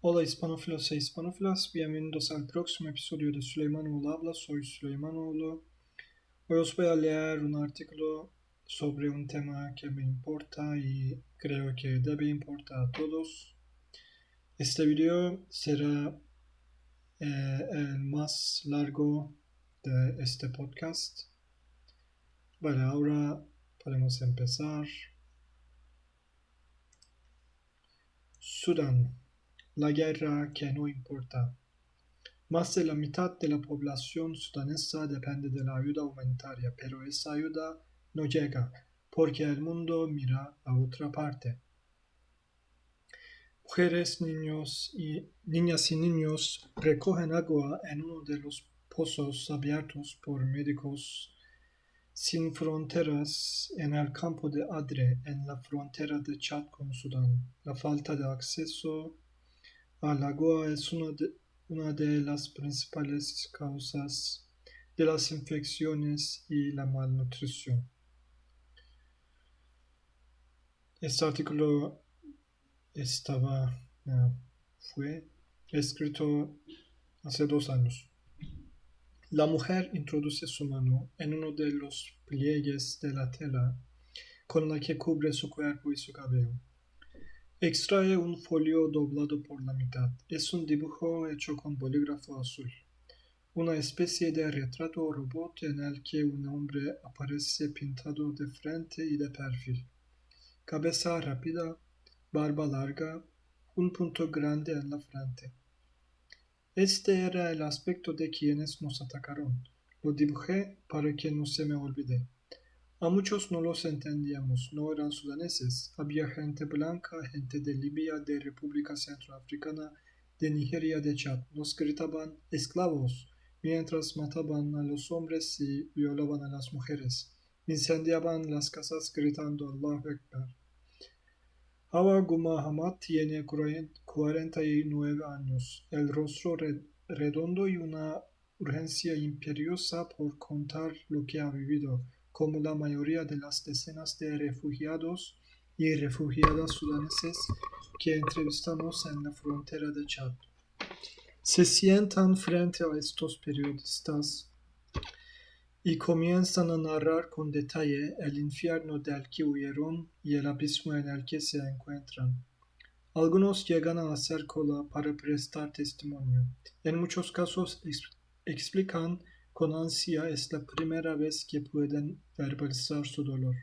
Hola hispanófilos e hispanófilas, bienvenidos al próximo episodio de Süleymanoğlu Habla. Soy Süleymanoğlu. Hoy os voy a leer un artículo sobre un tema que me importa y creo que debe importar a todos. Este video será el más largo de este podcast. Vale, ahora podemos empezar. Sudán, la guerra que no importa. Más de la mitad de la población sudanesa depende de la ayuda humanitaria, pero esa ayuda no llega porque el mundo mira a otra parte. Niñas y niños recogen agua en uno de los pozos abiertos por Médicos Sin Fronteras en el campo de Adre, en la frontera de Chad con Sudán. La falta de acceso al agua es una de las principales causas de las infecciones y la malnutrición. Este artículo fue escrito hace 2 años. La mujer introduce su mano en uno de los pliegues de la tela con la que cubre su cuerpo y su cabello. Extrae un folio doblado por la mitad. Es un dibujo hecho con bolígrafo azul. Una especie de retrato robot en el que un hombre aparece pintado de frente y de perfil. Cabeza rápida, barba larga, un punto grande en la frente. Este era el aspecto de quienes nos atacaron. Lo dibujé para que no se me olvide. A muchos no los entendíamos, no eran sudaneses. Había gente blanca, gente de Libia, de República Centroafricana, de Nigeria, de Chad. Nos gritaban esclavos, mientras mataban a los hombres y violaban a las mujeres. Incendiaban las casas gritando Allahu Ekber. Hawa Muhammad tiene 49 años, el rostro redondo y una urgencia imperiosa por contar lo que ha vivido, como la mayoría de las decenas de refugiados y refugiadas sudaneses que entrevistamos en la frontera de Chad. Se sientan frente a estos periodistas y comienzan a narrar con detalle el infierno del que huyeron y el abismo en el que se encuentran. Algunos llegan a hacer cola para prestar testimonio. En muchos casos explican con ansia es la primera vez que pueden verbalizar su dolor.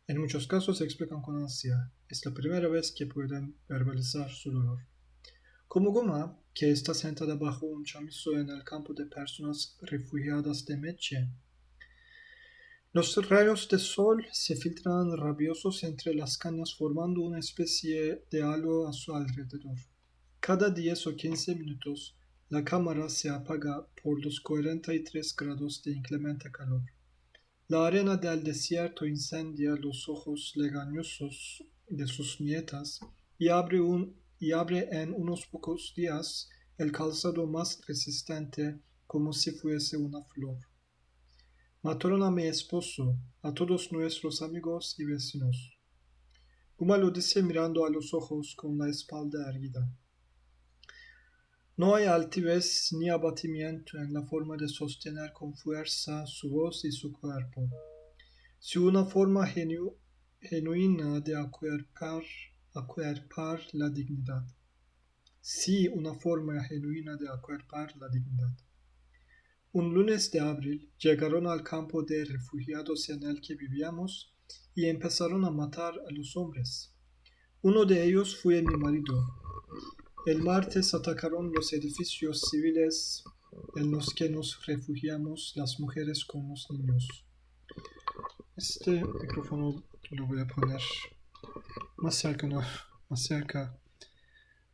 En muchos casos explican con ansia es la primera vez que pueden verbalizar su dolor. Como Guma, que está sentada bajo un chamizo en el campo de personas refugiadas de Meche. Los rayos de sol se filtran rabiosos entre las cañas formando una especie de halo a su alrededor. Cada 10 o 15 minutos la cámara se apaga por los 43 grados de inclemente calor. La arena del desierto incendia los ojos legañosos de sus nietas y abre en unos pocos días el calzado más resistente como si fuese una flor. Mataron a mi esposo, a todos nuestros amigos y vecinos. Guma lo dice mirando a los ojos con la espalda erguida. No hay altivez ni abatimiento en la forma de sostener con fuerza su voz y su cuerpo. Si una forma genuina de acuerpar la dignidad. Sí, una forma genuina de acuerpar la dignidad. Un lunes de abril llegaron al campo de refugiados en el que vivíamos y empezaron a matar a los hombres. Uno de ellos fue mi marido. El martes atacaron los edificios civiles en los que nos refugiamos, las mujeres con los niños. Este micrófono lo voy a poner más cerca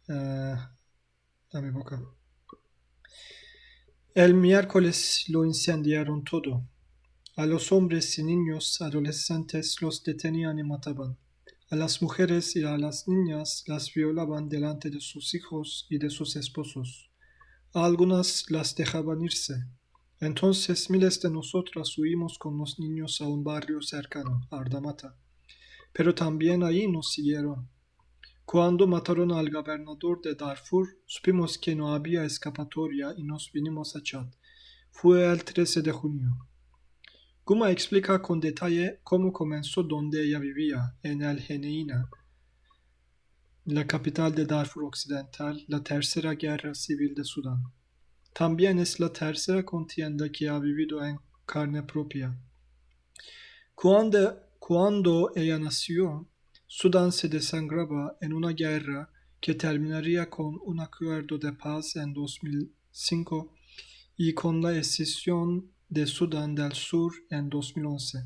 a mi boca. El miércoles lo incendiaron todo. A los hombres y niños adolescentes los detenían y mataban. A las mujeres y a las niñas las violaban delante de sus hijos y de sus esposos. A algunas las dejaban irse. Entonces miles de nosotras huimos con los niños a un barrio cercano, a Ardamata. Pero también allí nos siguieron. Cuando mataron al gobernador de Darfur, supimos que no había escapatoria y nos vinimos a Chad. Fue el 13 de junio. Guma explica con detalle cómo comenzó donde ella vivía, en el Geneina, la capital de Darfur Occidental, la tercera guerra civil de Sudán. También es la tercera contienda que ha vivido en carne propia. Cuando ella nació, Sudán se desangraba en una guerra que terminaría con un acuerdo de paz en 2005 y con la escisión de Sudán del Sur en 2011.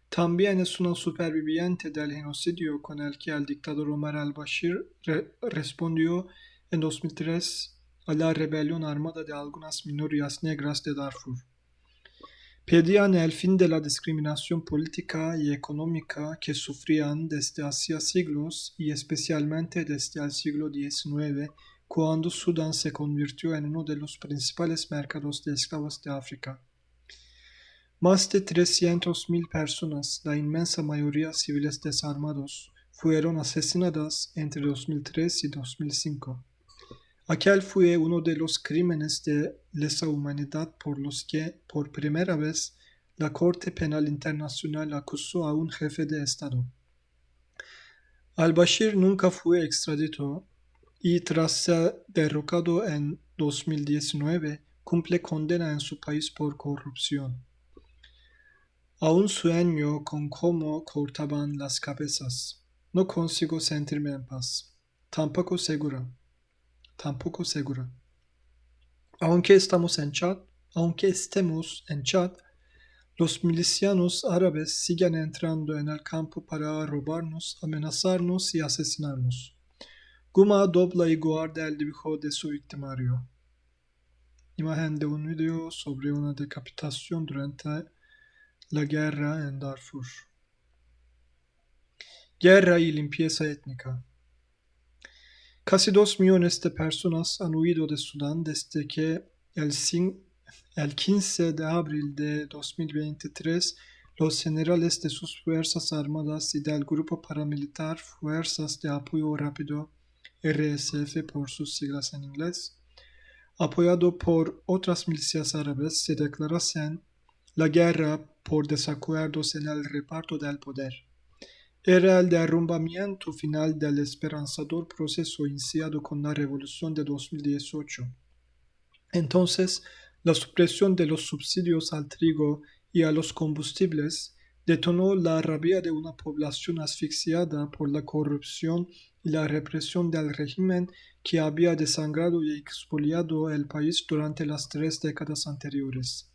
También es una superviviente del genocidio con el que el dictador Omar al-Bashir respondió en 2003 a la rebelión armada de algunas minorías negras de Darfur. Pedían el fin de la discriminación política y económica que sufrían desde hacía siglos y especialmente desde el siglo XIX, cuando Sudán se convirtió en uno de los principales mercados de esclavos de África. Más de 300.000 personas, la inmensa mayoría civiles desarmados, fueron asesinadas entre 2003 y 2005. Aquel fue uno de los crímenes de lesa humanidad por los que, por primera vez, la Corte Penal Internacional acusó a un jefe de Estado. Al-Bashir nunca fue extraditado y tras ser derrocado en 2019, cumple condena en su país por corrupción. Aún sueño con cómo cortaban las cabezas. No consigo sentirme en paz. Tampoco segura. Aunque estemos en Chad, los milicianos árabes siguen entrando en el campo para robarnos, amenazarnos y asesinarnos. Guma dobla y guarda el dibujo de su victimario. Imagen de un video sobre una decapitación durante la guerra en Darfur. Guerra y limpieza étnica. Casi 2 millones de personas han huido de Sudán desde que el 15 de abril de 2023 los generales de sus fuerzas armadas y del grupo paramilitar Fuerzas de Apoyo Rápido, RSF por sus siglas en inglés, apoyado por otras milicias árabes, se declarasen la guerra por desacuerdos en el reparto del poder. Era el derrumbamiento final del esperanzador proceso iniciado con la revolución de 2018. Entonces, la supresión de los subsidios al trigo y a los combustibles detonó la rabia de una población asfixiada por la corrupción y la represión del régimen que había desangrado y expoliado el país durante las 3 décadas anteriores.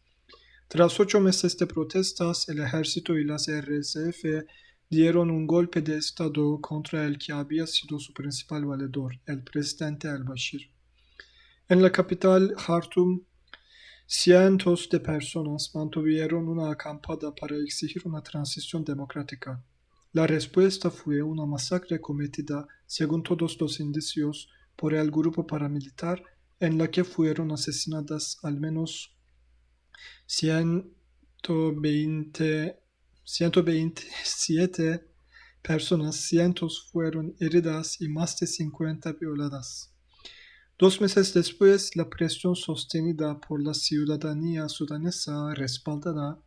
Tras 8 meses de protestas, el ejército y las RSF dieron un golpe de estado contra el que había sido su principal valedor, el presidente al-Bashir. En la capital, Jartum, cientos de personas mantuvieron una acampada para exigir una transición democrática. La respuesta fue una masacre cometida, según todos los indicios, por el grupo paramilitar, en la que fueron asesinadas al menos 127 personas, cientos fueron heridas y más de 50 violadas. 2 meses después, la presión sostenida por la ciudadanía sudanesa, respaldada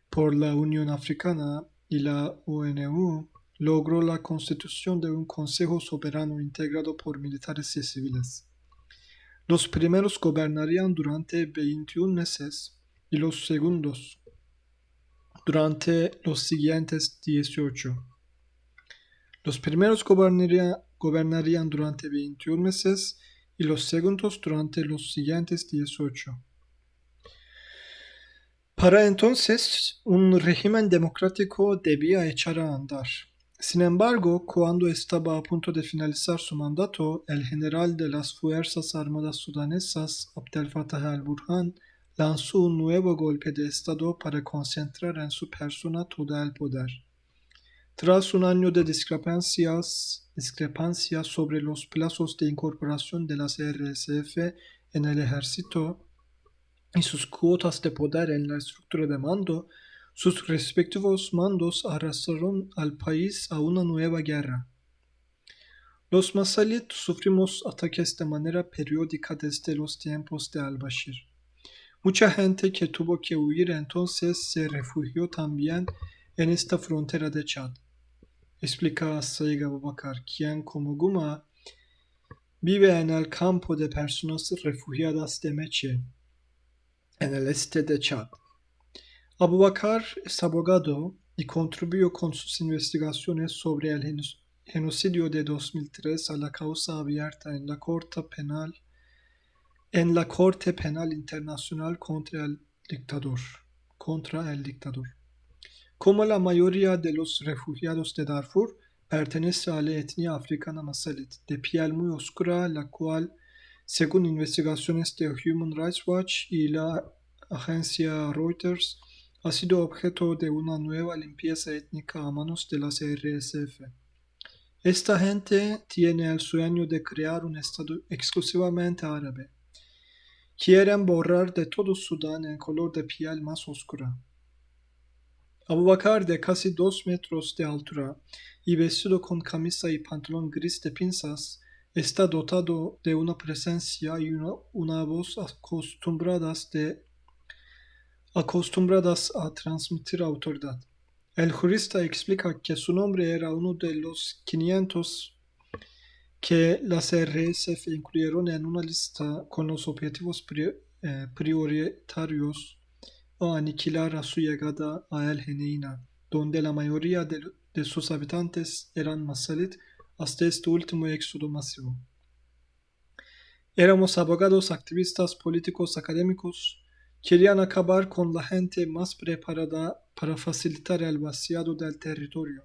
por la Unión Africana y la ONU, logró la constitución de un Consejo Soberano integrado por militares y civiles. Los primeros gobernarían durante 21 meses y los segundos durante los siguientes 18. Los primeros gobernarían durante 21 meses y los segundos durante los siguientes 18. Para entonces, un régimen democrático debía echar a andar. Sin embargo, cuando estaba a punto de finalizar su mandato, el general de las Fuerzas Armadas sudanesas, Abdel Fattah al-Burhan, lanzó un nuevo golpe de Estado para concentrar en su persona todo el poder. Tras un año de discrepancias sobre los plazos de incorporación de las RSF en el ejército y sus cuotas de poder en la estructura de mando, sus respectivos mandos arrastraron al país a una nueva guerra. Los Masalit sufrimos ataques de manera periódica desde los tiempos de Al-Bashir. Mucha gente que tuvo que huir entonces se refugió también en esta frontera de Chad. Explica Saig Abubakar, quien como Guma vive en el campo de personas refugiadas de Meche, en el este de Chad. Abubakar es abogado y contribuyó con sus investigaciones sobre el genocidio de 2003 a la causa abierta en la Corte Penal Internacional contra el dictador. Como la mayoría de los refugiados de Darfur, pertenece a la etnia africana Masalit, de piel muy oscura, la cual, según investigaciones de Human Rights Watch y la agencia Reuters, ha sido objeto de una nueva limpieza étnica a manos de las RSF. Esta gente tiene el sueño de crear un estado exclusivamente árabe. Quieren borrar de todo Sudán el color de piel más oscura. Abubakar, de casi 2 metros de altura y vestido con camisa y pantalón gris de pinzas, está dotado de una presencia y una voz acostumbradas a transmitir autoridad. El jurista explica que su nombre era uno de los 500 que las RSF incluyeron en una lista con los objetivos prioritarios a aniquilar a su llegada a El Geneina, donde la mayoría de sus habitantes eran Masalit hasta este último éxodo masivo. Éramos abogados, activistas, políticos, académicos. Querían acabar con la gente más preparada para facilitar el vaciado del territorio.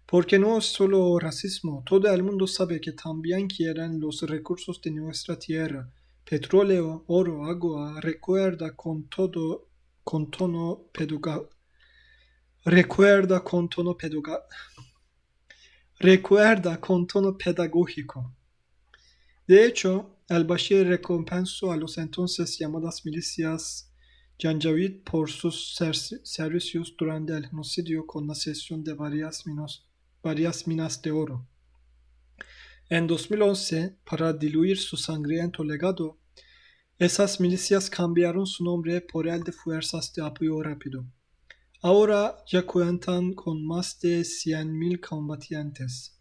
Porque no es solo racismo, todo el mundo sabe que también quieren los recursos de nuestra tierra, petróleo, oro, agua. Recuerda con tono pedagógico. De hecho, al-Bashir recompensó a los entonces llamadas milicias Janjaweed por sus servicios durante el genocidio con la cesión de varias minas de oro. En 2011, para diluir su sangriento legado, esas milicias cambiaron su nombre por el de Fuerzas de Apoyo Rápido. Ahora ya cuentan con más de 100.000 combatientes.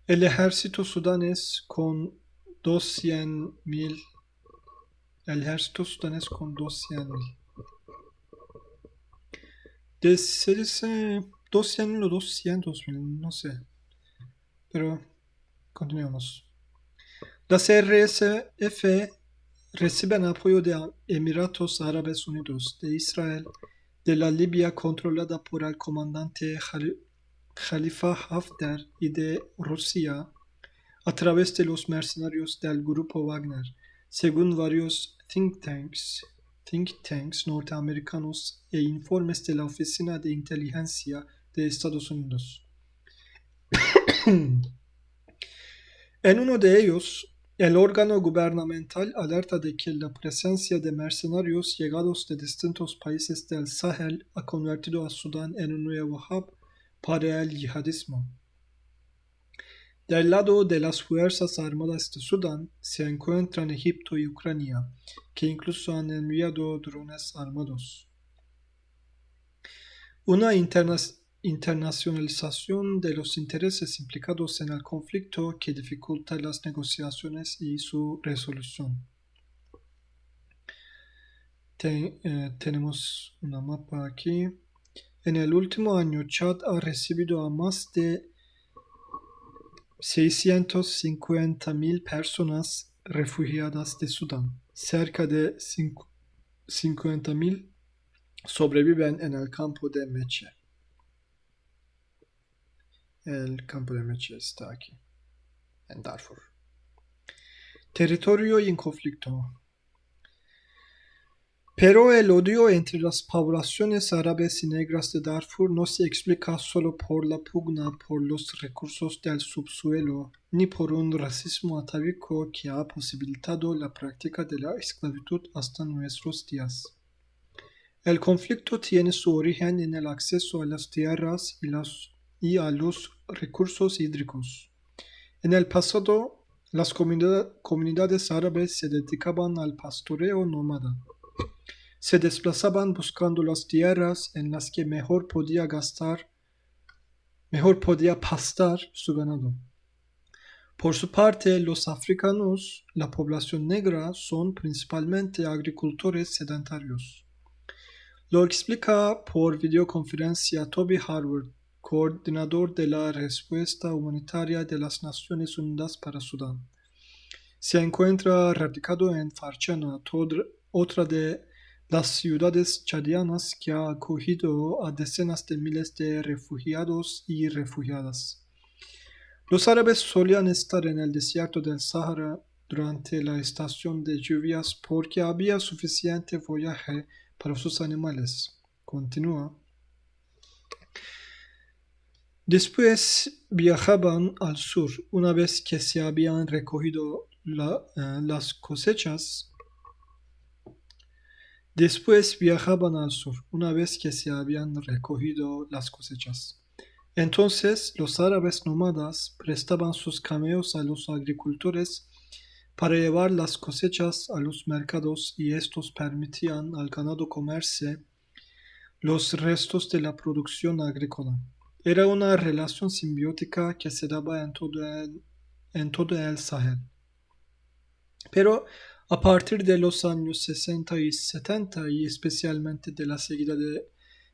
El ejército sudanés con 200.000. El ejército sudanés con 200.000. Se dice 200.000 o 200.000, no sé. Pero continuemos. Las RSF reciben apoyo de Emiratos Árabes Unidos, de Israel, de la Libia controlada por el comandante Khalifa Haftar y de Rusia a través de los mercenarios del grupo Wagner, según varios think tanks norteamericanos e informes de la Oficina de Inteligencia de Estados Unidos. En uno de ellos, el órgano gubernamental alerta de que la presencia de mercenarios llegados de distintos países del Sahel ha convertido a Sudán en un nuevo hub para el yihadismo. Del lado de las Fuerzas Armadas de Sudán se encuentran Egipto y Ucrania, que incluso han enviado drones armados. Una internacionalización de los intereses implicados en el conflicto que dificulta las negociaciones y su resolución. Tenemos una mapa aquí. En el último año, Chad ha recibido a más de 650.000 personas refugiadas de Sudán. Cerca de 50.000 sobreviven en el campo de Meche. El campo de Meche está aquí, en Darfur. Territorio y en conflicto. Pero el odio entre las poblaciones árabes y negras de Darfur no se explica solo por la pugna por los recursos del subsuelo, ni por un racismo atávico que ha posibilitado la práctica de la esclavitud hasta nuestros días. El conflicto tiene su origen en el acceso a las tierras y a los recursos hídricos. En el pasado, las comunidades árabes se dedicaban al pastoreo nómada. Se desplazaban buscando las tierras en las que mejor podía pastar su ganado. Por su parte, los africanos, la población negra, son principalmente agricultores sedentarios. Lo explica por videoconferencia Toby Harvard, coordinador de la respuesta humanitaria de las Naciones Unidas para Sudán. Se encuentra radicado en Farchana, otra de las ciudades chadianas que ha acogido a decenas de miles de refugiados y refugiadas. Los árabes solían estar en el desierto del Sahara durante la estación de lluvias porque había suficiente follaje para sus animales. Continúa. Después viajaban al sur. Una vez que se habían recogido las cosechas, Entonces los árabes nómadas prestaban sus camellos a los agricultores para llevar las cosechas a los mercados y estos permitían al ganado comerse los restos de la producción agrícola. Era una relación simbiótica que se daba en todo el Sahel. Pero a partir de los años 60 y 70 y especialmente de la seguida de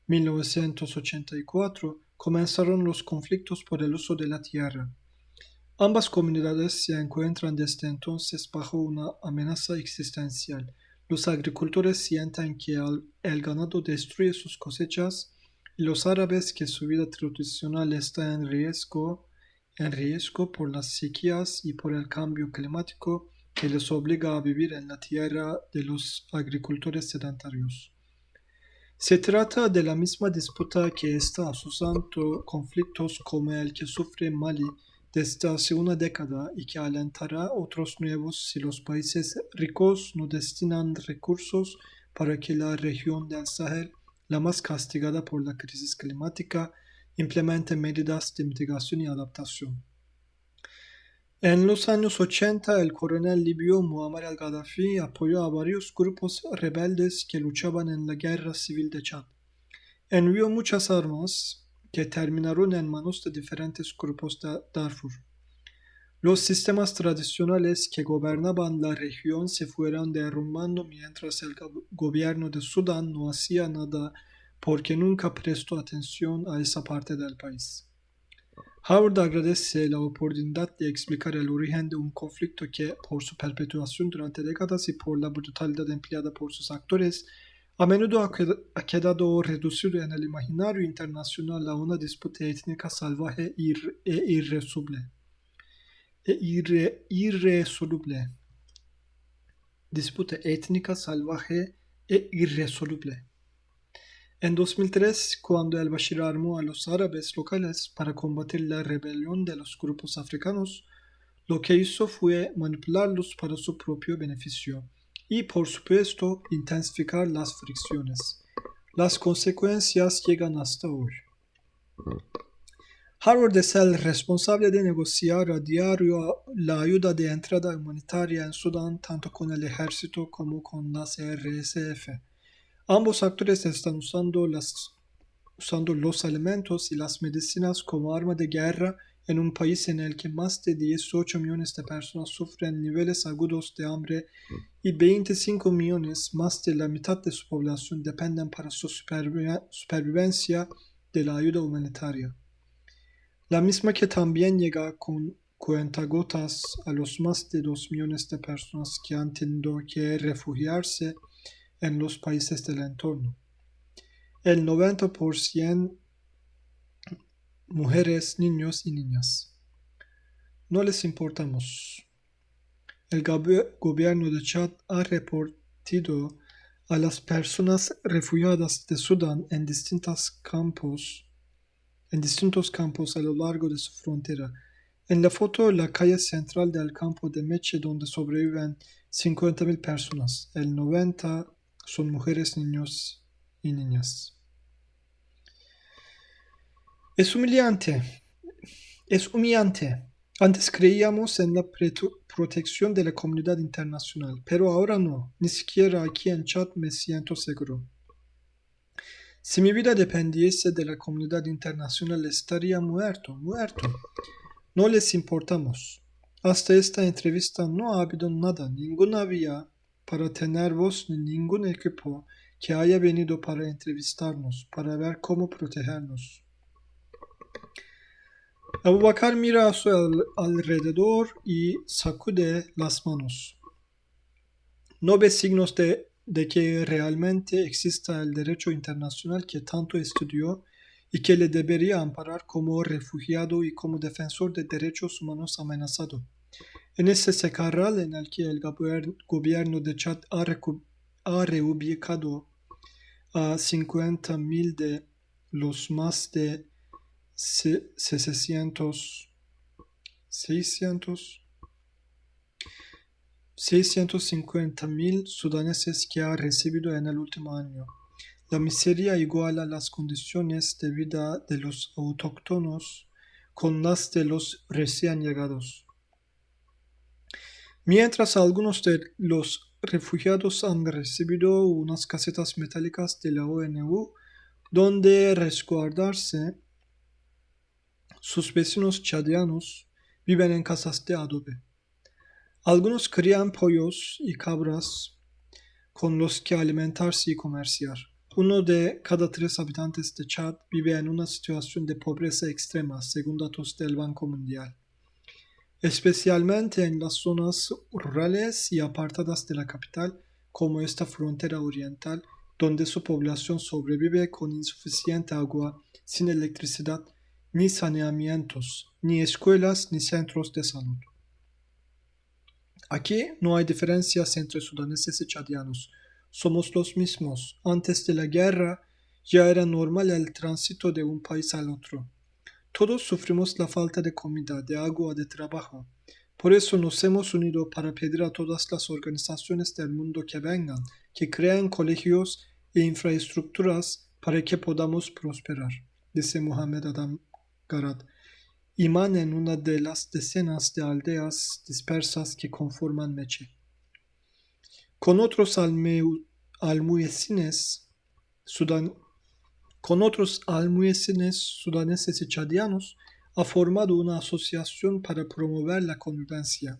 1984, comenzaron los conflictos por el uso de la tierra. Ambas comunidades se encuentran desde entonces bajo una amenaza existencial. Los agricultores sienten que el ganado destruye sus cosechas y los árabes que su vida tradicional está en riesgo por las sequías y por el cambio climático que les obliga a vivir en la tierra de los agricultores sedentarios. Se trata de la misma disputa que está asociando conflictos como el que sufre Mali desde hace una década y que alentará otros nuevos si los países ricos no destinan recursos para que la región del Sahel, la más castigada por la crisis climática, implemente medidas de mitigación y adaptación. En los años 80, el coronel libio Muammar al-Gaddafi apoyó a varios grupos rebeldes que luchaban en la guerra civil de Chad. Envió muchas armas que terminaron en manos de diferentes grupos de Darfur. Los sistemas tradicionales que gobernaban la región se fueron derrumbando mientras el gobierno de Sudán no hacía nada porque nunca prestó atención a esa parte del país. Howard agradece la oportunidad de explicar el origen de un conflicto que, por su perpetuación durante décadas y por la brutalidad empleada por sus actores, a menudo ha quedado reducido en el imaginario internacional a una disputa étnica salvaje e irresoluble. Disputa étnica salvaje e irresoluble. En 2003, cuando al-Bashir armó a los árabes locales para combatir la rebelión de los grupos africanos, lo que hizo fue manipularlos para su propio beneficio y, por supuesto, intensificar las fricciones. Las consecuencias llegan hasta hoy. Harvard es el responsable de negociar a diario la ayuda de entrada humanitaria en Sudán tanto con el ejército como con las RSF. Ambos actores están usando los alimentos y las medicinas como arma de guerra en un país en el que más de 18 millones de personas sufren niveles agudos de hambre y 25 millones, más de la mitad de su población, dependen para su supervivencia de la ayuda humanitaria. La misma que también llega con cuentagotas a los más de 2 millones de personas que han tenido que refugiarse en los países del entorno. El 90% mujeres, niños y niñas. No les importamos. El gobierno de Chad ha repartido a las personas refugiadas de Sudán en distintos campos a lo largo de su frontera. En la foto, la calle central del campo de Meche, donde sobreviven 50.000 personas. El 90% son mujeres, niños y niñas. Es humillante Antes creíamos en la protección de la comunidad internacional, pero ahora no. Ni siquiera aquí en Chad me siento seguro. Si mi vida dependiese de la comunidad internacional, estaría muerto. No les importamos. Hasta esta entrevista no ha habido nada, ninguna vía para tener voz ni ningún equipo que haya venido para entrevistarnos, para ver cómo protegernos. Abubakar mira a su alrededor y sacude las manos. No ve signos de que realmente exista el derecho internacional que tanto estudió y que le debería amparar como refugiado y como defensor de derechos humanos amenazado. En ese secarral en el que el gobierno de Chad ha reubicado a 50.000 de los más de 650.000 sudaneses que ha recibido en el último año. La miseria iguala las condiciones de vida de los autóctonos con las de los recién llegados. Mientras algunos de los refugiados han recibido unas casetas metálicas de la ONU donde resguardarse, sus vecinos chadianos viven en casas de adobe. Algunos crían pollos y cabras con los que alimentarse y comerciar. 1 de cada 3 habitantes de Chad vive en una situación de pobreza extrema, según datos del Banco Mundial, especialmente en las zonas rurales y apartadas de la capital, como esta frontera oriental, donde su población sobrevive con insuficiente agua, sin electricidad, ni saneamientos, ni escuelas, ni centros de salud. Aquí no hay diferencias entre sudaneses y chadianos. Somos los mismos. Antes de la guerra ya era normal el tránsito de un país al otro. Todos sufrimos la falta de comida, de agua, de trabajo. Por eso nos hemos unido para pedir a todas las organizaciones del mundo que vengan, que creen colegios e infraestructuras para que podamos prosperar, dice Mohamed Adam Garad, imán en una de las decenas de aldeas dispersas que conforman Meche. Con otros almuecines sudaneses y chadianos, ha formado una asociación para promover la convivencia.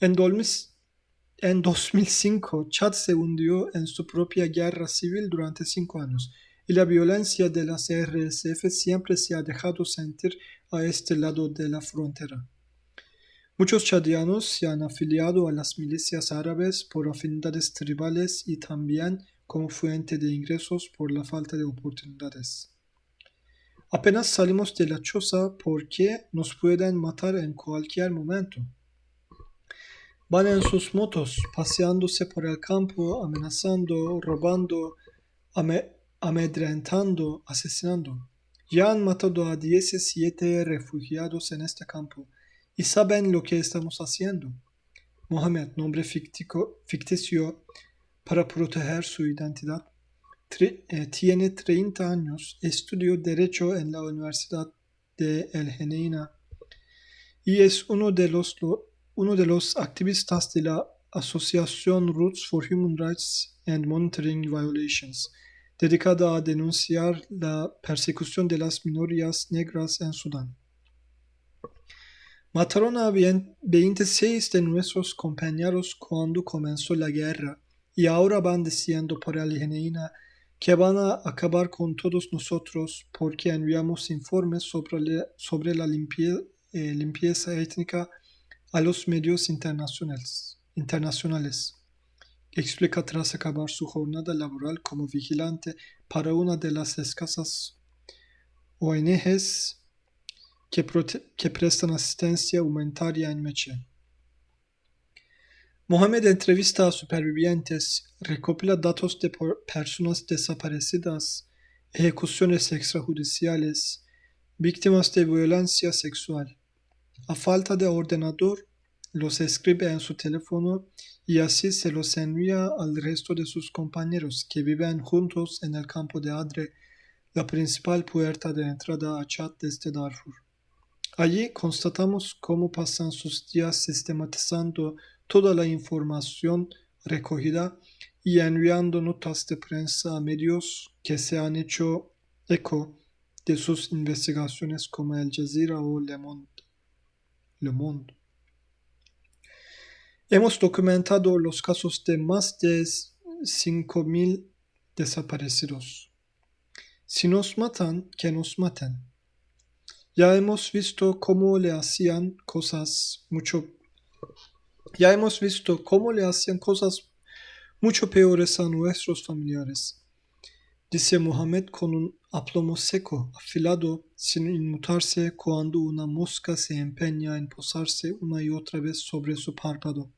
En 2005, Chad se hundió en su propia guerra civil durante 5 años, y la violencia de las RSF siempre se ha dejado sentir a este lado de la frontera. Muchos chadianos se han afiliado a las milicias árabes por afinidades tribales y también como fuente de ingresos por la falta de oportunidades. Apenas salimos de la choza porque nos pueden matar en cualquier momento. Van en sus motos, paseándose por el campo, amenazando, robando, amedrentando, asesinando. Ya han matado a 17 refugiados en este campo y saben lo que estamos haciendo. Mohamed, nombre ficticio para proteger su identidad, tiene 30 años, estudió Derecho en la Universidad de El Geneina y es uno de los activistas de la asociación Roots for Human Rights and Monitoring Violations, dedicada a denunciar la persecución de las minorías negras en Sudán. Mataron a 26 de nuestros compañeros cuando comenzó la guerra y ahora van diciendo por el Geneina que van a acabar con todos nosotros porque enviamos informes sobre la limpieza étnica a los medios internacionales, explica tras acabar su jornada laboral como vigilante para una de las escasas ONGs que prestan asistencia humanitaria en Meche. Mohamed entrevista a supervivientes, recopila datos de personas desaparecidas, ejecuciones extrajudiciales, víctimas de violencia sexual. A falta de ordenador, los escribe en su teléfono y así se los envía al resto de sus compañeros que viven juntos en el campo de Adre, la principal puerta de entrada a Chad desde Darfur. Allí constatamos cómo pasan sus días sistematizando toda la información recogida y enviando notas de prensa a medios que se han hecho eco de sus investigaciones como Al Jazeera o Le Monde. Hemos documentado los casos de más de 5.000 desaparecidos. Si nos matan, que nos maten. Ya hemos visto cómo le hacían cosas mucho peores a nuestros familiares, dice Mohammed con un aplomo seco, afilado, sin inmutarse cuando una mosca se empeña en posarse una y otra vez sobre su párpado.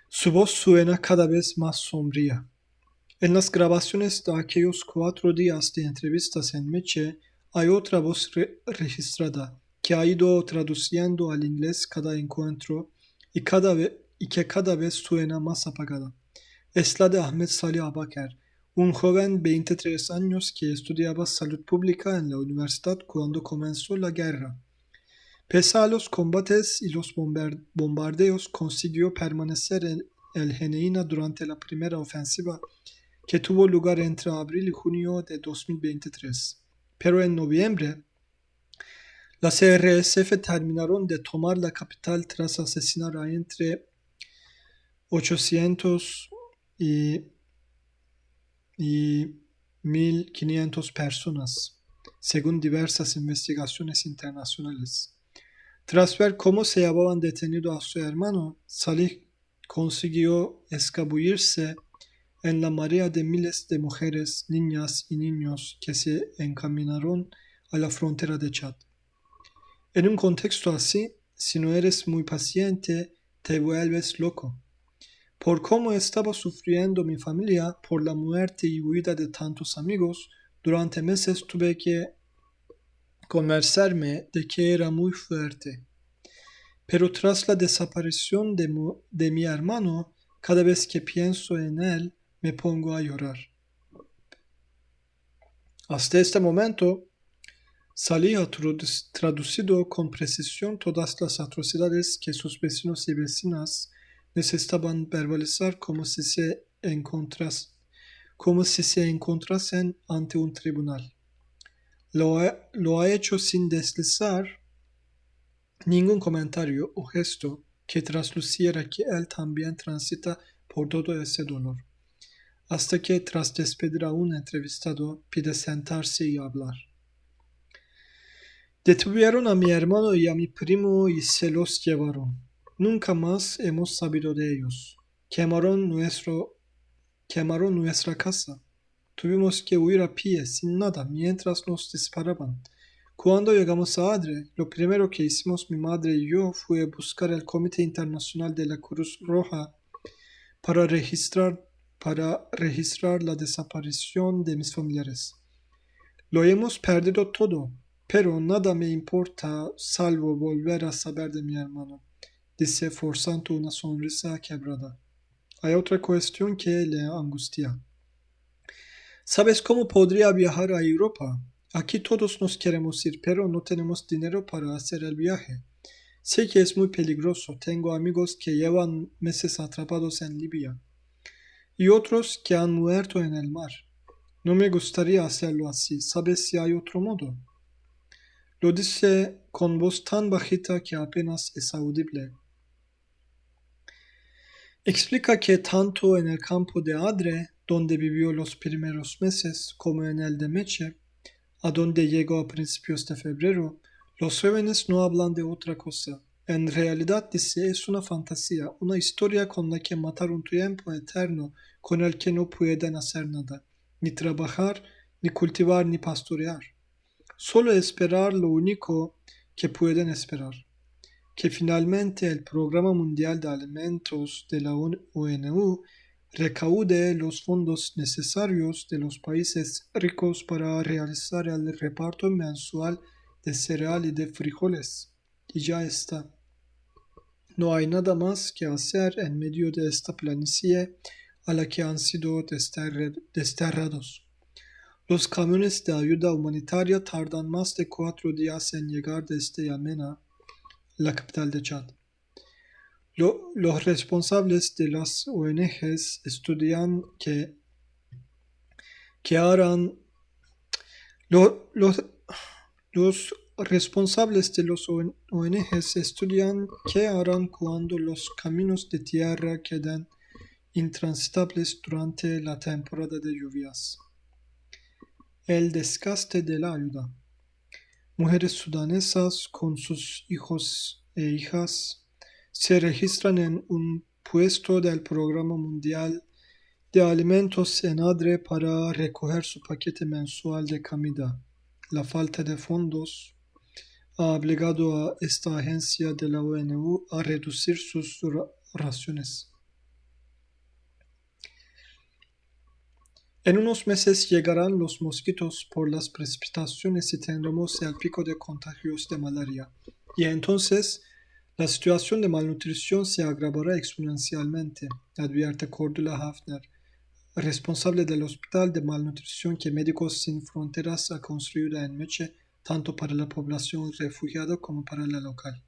Su voz suena cada vez más sombría. En las grabaciones de aquellos 4 días de entrevistas en Meche hay otra voz registrada que ha ido traduciendo al inglés cada encuentro y que cada vez suena más apagada. Es la de Ahmed Salih Abakar, un joven 23 años que estudiaba salud pública en la universidad cuando comenzó la guerra. Pese a los combates y los bombardeos, consiguió permanecer en el Jeneina durante la primera ofensiva que tuvo lugar entre abril y junio de 2023. Pero en noviembre, las RSF terminaron de tomar la capital tras asesinar a entre 800 y 1.500 personas, según diversas investigaciones internacionales. Tras ver cómo se llevaban detenido a su hermano, Salih consiguió escabullirse en la marea de miles de mujeres, niñas y niños que se encaminaron a la frontera de Chad. En un contexto así, si no eres muy paciente, te vuelves loco. Por cómo estaba sufriendo mi familia por la muerte y huida de tantos amigos, durante meses tuve que convencerme de que era muy fuerte. Pero tras la desaparición de mi hermano, cada vez que pienso en él, me pongo a llorar. Hasta este momento, Salih ha traducido con precisión todas las atrocidades que sus vecinos y vecinas necesitaban verbalizar como si se encontrasen ante un tribunal. Lo ha hecho sin deslizar ningún comentario o gesto que trasluciera que él también transita por todo ese dolor, hasta que tras despedir a un entrevistado pide sentarse y hablar. Detuvieron a mi hermano y a mi primo y se los llevaron. Nunca más hemos sabido de ellos. Quemaron nuestra casa. Tuvimos que huir a pie, sin nada, mientras nos disparaban. Cuando llegamos a Adre, lo primero que hicimos mi madre y yo fue buscar el Comité Internacional de la Cruz Roja para registrar la desaparición de mis familiares. Lo hemos perdido todo, pero nada me importa salvo volver a saber de mi hermano, dice forzando una sonrisa quebrada. Hay otra cuestión que le angustia. ¿Sabes cómo podría viajar a Europa? Aquí todos nos queremos ir, pero no tenemos dinero para hacer el viaje. Sé que es muy peligroso. Tengo amigos que llevan meses atrapados en Libia y otros que han muerto en el mar. No me gustaría hacerlo así. ¿Sabes si hay otro modo? Lo dice con voz tan bajita que apenas es audible. Explica que tanto en el campo de Adre, donde vivió los primeros meses, como en el de Meche, a donde llegó a principios de febrero, los jóvenes no hablan de otra cosa. En realidad, dice, es una fantasía, una historia con la que matar un tiempo eterno con el que no pueden hacer nada, ni trabajar, ni cultivar, ni pastorear. Solo esperar lo único que pueden esperar. Que finalmente el Programa Mundial de Alimentos de la ONU recaude los fondos necesarios de los países ricos para realizar el reparto mensual de cereal y de frijoles. Y ya está. No hay nada más que hacer en medio de esta planicie a la que han sido desterrados. Los camiones de ayuda humanitaria tardan más de 4 días en llegar desde Yamena, la capital de Chad. Los responsables de las ONGs estudian que harán. Los responsables de los ONGs estudian qué harán cuando los caminos de tierra quedan intransitables durante la temporada de lluvias. El desgaste de la ayuda. Mujeres sudanesas con sus hijos e hijas se registran en un puesto del Programa Mundial de Alimentos en ADRE para recoger su paquete mensual de comida. La falta de fondos ha obligado a esta agencia de la ONU a reducir sus raciones. En unos meses llegarán los mosquitos por las precipitaciones y tendremos el pico de contagios de malaria. Y entonces la situación de malnutrición se agravará exponencialmente, advierte Cordula Hafner, responsable del Hospital de Malnutrición que Médicos Sin Fronteras ha construido en Meche, tanto para la población refugiada como para la local.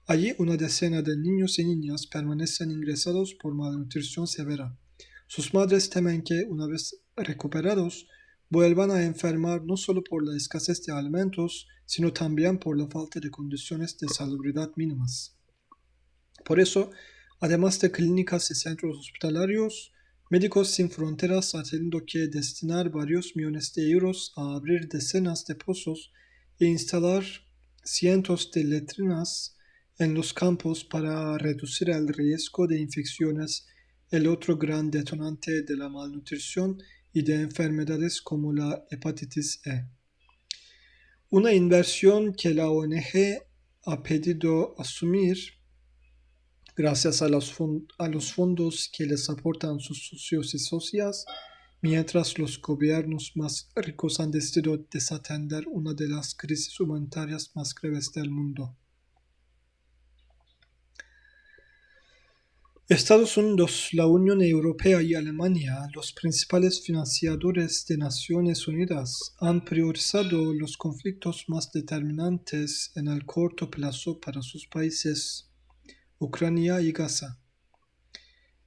Allí una decena de niños y niñas permanecen ingresados por malnutrición severa. Sus madres temen que, una vez recuperados, vuelvan a enfermar no solo por la escasez de alimentos, sino también por la falta de condiciones de salubridad mínimas. Por eso, además de clínicas y centros hospitalarios, Médicos Sin Fronteras ha tenido que destinar varios millones de euros a abrir decenas de pozos e instalar cientos de letrinas en los campos para reducir el riesgo de infecciones, el otro gran detonante de la malnutrición y de enfermedades como la hepatitis E. Una inversión que la ONG ha pedido asumir gracias a los fondos que les aportan sus socios y socias, mientras los gobiernos más ricos han decidido desatender una de las crisis humanitarias más graves del mundo. Estados Unidos, la Unión Europea y Alemania, los principales financiadores de Naciones Unidas, han priorizado los conflictos más determinantes en el corto plazo para sus países, Ucrania y Gaza.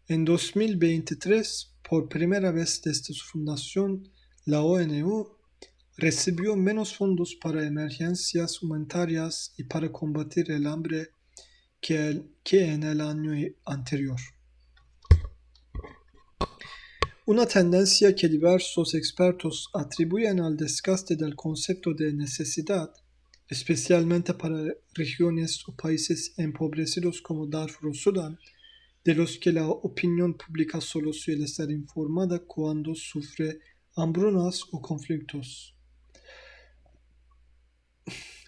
En 2023, por primera vez desde su fundación, la ONU recibió menos fondos para emergencias humanitarias y para combatir el hambre que en el año anterior. Una tendencia que diversos expertos atribuyen al desgaste del concepto de necesidad, especialmente para regiones o países empobrecidos como Darfur o Sudán, de los que la opinión pública solo suele ser informada cuando sufre hambrunas o conflictos.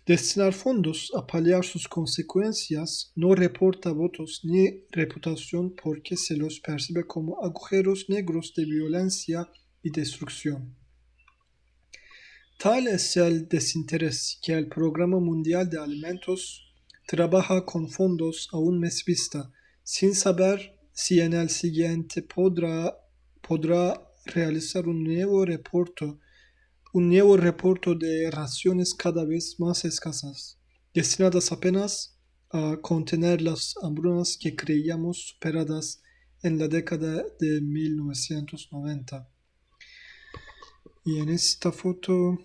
Destinar fondos a paliar sus consecuencias no reporta votos ni reputación porque se los percibe como agujeros negros de violencia y destrucción. Tal es el desinterés que el Programa Mundial de Alimentos trabaja con fondos a un mes vista, sin saber si en el siguiente podrá realizar un nuevo reporte de raciones cada vez más escasas, destinadas apenas a contener las hambrunas que creíamos superadas en la década de 1990. Y en esta foto,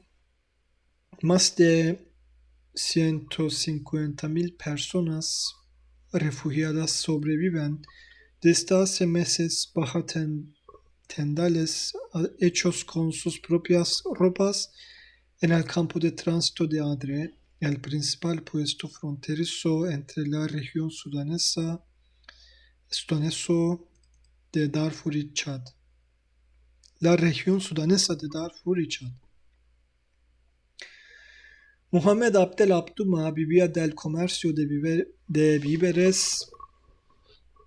más de 150,000 personas refugiadas sobreviven desde hace meses bajo tendales hechos con sus propias ropas en el campo de tránsito de Adre, el principal puesto fronterizo entre la región sudaneso de Darfur y Chad. La región sudanesa de Darfur y Chad. Mohamed Abdel Abduma vivía del comercio de víveres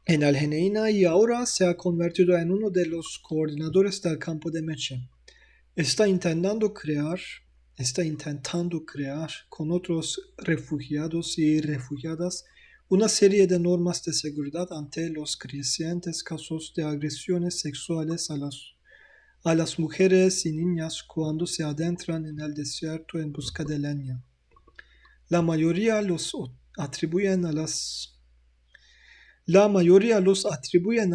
en el Geneina y ahora se ha convertido en uno de los coordinadores del campo de Meche. Está intentando crear con otros refugiados y refugiadas una serie de normas de seguridad ante los crecientes casos de agresiones sexuales a las mujeres y niñas cuando se adentran en el desierto en busca de leña. La mayoría los atribuyen a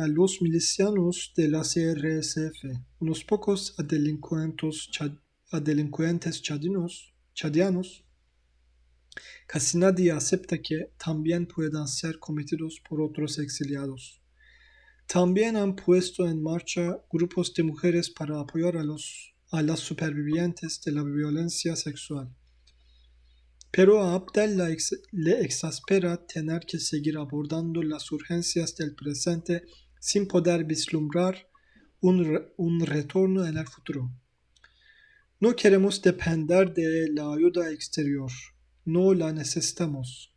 los milicianos de la CRSF, unos pocos a delincuentes chadianos. Casi nadie acepta que también puedan ser cometidos por otros exiliados. También han puesto en marcha grupos de mujeres para apoyar a las supervivientes de la violencia sexual. Pero a Abdel le exaspera tener que seguir abordando las urgencias del presente sin poder vislumbrar un retorno en el futuro. No queremos depender de la ayuda exterior, no la necesitamos.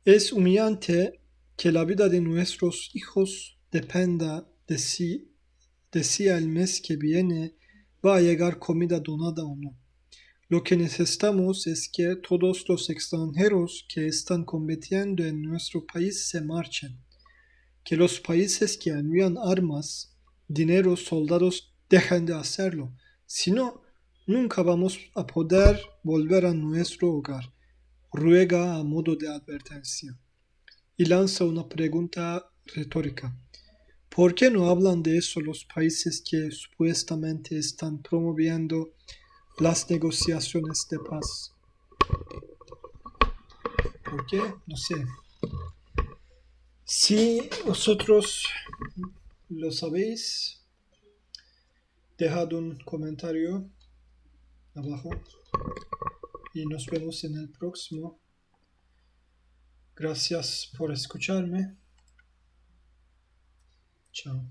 Es humillante que la vida de nuestros hijos dependa de si el mes que viene va a llegar comida donada o no. Lo que necesitamos es que todos los extranjeros que están combatiendo en nuestro país se marchen, que los países que envían armas, dinero, soldados dejen de hacerlo. Si no, nunca vamos a poder volver a nuestro hogar. Ruega a modo de advertencia. Y lanza una pregunta retórica. ¿Por qué no hablan de eso los países que supuestamente están promoviendo las negociaciones de paz? ¿Por qué? No sé. Si vosotros lo sabéis, dejad un comentario abajo y nos vemos en el próximo. Gracias por escucharme. Chao.